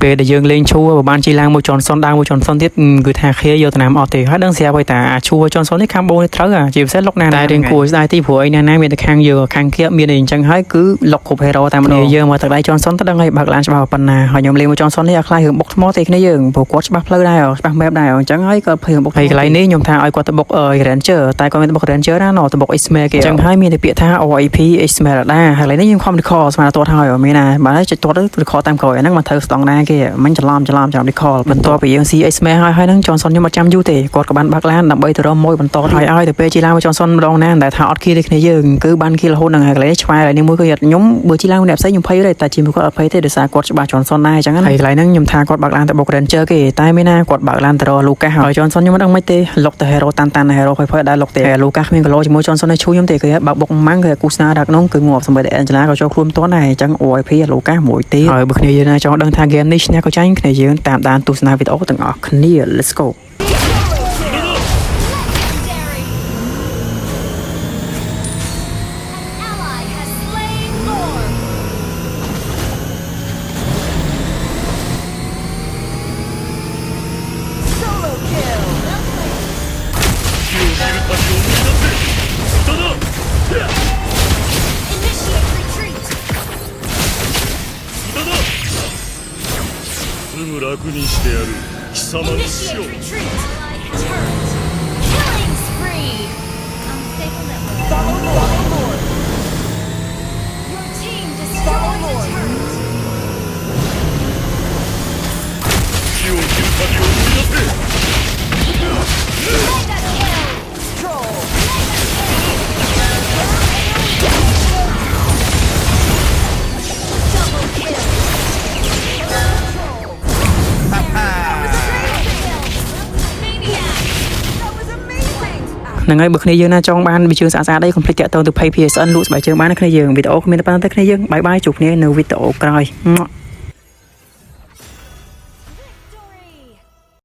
ពេលដែលយើងលេងឈួរបានជីឡើងមួយចនសុនដើមមួយចនសុនទៀតគឺថាខៀយកទៅតាមអត់ទេហើយដឹងស្រាប់ហើយតាឈួរចនសុននេះខាងបូនត្រូវជាពិសេសលុកណាតែរៀងគួរស្ដាយទីព្រោះឯណាមានតែខាងយើងខាងគៀមានអីអញ្ចឹងហើយគឺលុកគ្រប់ហេរ៉ូតាមនេះយើងមកទឹកដៃចនសុនទៅដឹងហើយបើកឡានច្បាស់ប៉ុណ្ណាហើយខ្ញុំលេងមួយចនសុននេះអាខ្លាយរឿងបុកថ្មទេគ្នាយើងព្រោះគាត់ច្បាស់ផ្លូវដែរច្បាស់ map ដែរអញ្ចឹងហើយក៏ភ័យបុកហើយកន្លែងនេះខ្ញុំថាឲ្យគាត់ទៅបុកRanger តែគាត់មានបុក Ranger ណាទៅបុក Ismail គេអញ្ចឹងហើយមានតែពាក្យថា OIP Esmeralda ហើយកន្លែងនេះខ្ញុំខំ recall ស្មានទាត់ហើយមានណាបាទចុចទាត់ recall តាមក្រោយហ្នឹងមកធ្វើស្តង់ដាគេមិនច្រឡំrecall បន្ទាប់ពីយើង Esmail ហើយហ្នឹងចនសុនខ្ញុំអត់ចាំយូរទេគាត់ក៏បានបើកឡានដើម្បីទៅរកមួយបន្តឲ្យទៅពេលជីឡានចនសុនម្ដងណាតែថាអត់គីទេគ្នាយើងគឺបានគីរហូតនឹងហើយកន្លែងឆ្វែនេះមួយគឺខ្ញុំបើជីឡានអ្នកផ្សេងខ្ញុំភ័យទេតែជាមួយគាត់អត់ភ័យទេដោយសារគាត់ច្បាស់ចនសុនដែរអញ្ចឹងហើយកន្លែងហ្នឹងខ្ញុំថាគាត់បើកឡានទៅបុក Ranger គេតែមានណាគាត់បើកឡានទៅរក Lucas ហើយចនសុនខ្ញុំមិនដឹងមិនទេលុកទៅ hero តាន់ hero ភ័យដែរលុកទេ Lucas គ្មានកលោជាមួយចនសុនឲ្យឈូខ្ញុំទេគឺបើកបុកម៉ាំងគឺគូស្នាដាក់ក្នុងគឺងាប់សម្រាប់តែ Angela ក៏ចូលខ្លួនមិនទាន់ដែរអញ្ចឹង OIP Lucas មួយទៀតហើយបើគ្នាយើងណាចង់ដឹងថា game នេះឈ្នះក៏ចាញ់គ្នាយើងតាមដានទស្សនាវីដេអូទាំងអស់គ្នា let's go Initiate retreat. Killing spree. Unstable network. Follow Lord. Your team destroyed a turret. Mega kill. Troll. Double kill. ហ្នឹងហើយបើគ្នាយើងណាចង់បានវីដេអូស្អាតៗអីកុំភ្លេចតាក់ទងទៅ page PSN លក់ស្បែកជើងបានណាគ្នាយើងវីដេអូគ្មានតែប៉ុណ្្នឹងទេគ្នាយើងបាយបាយជួបគ្នានៅវីដេអូក្រោយ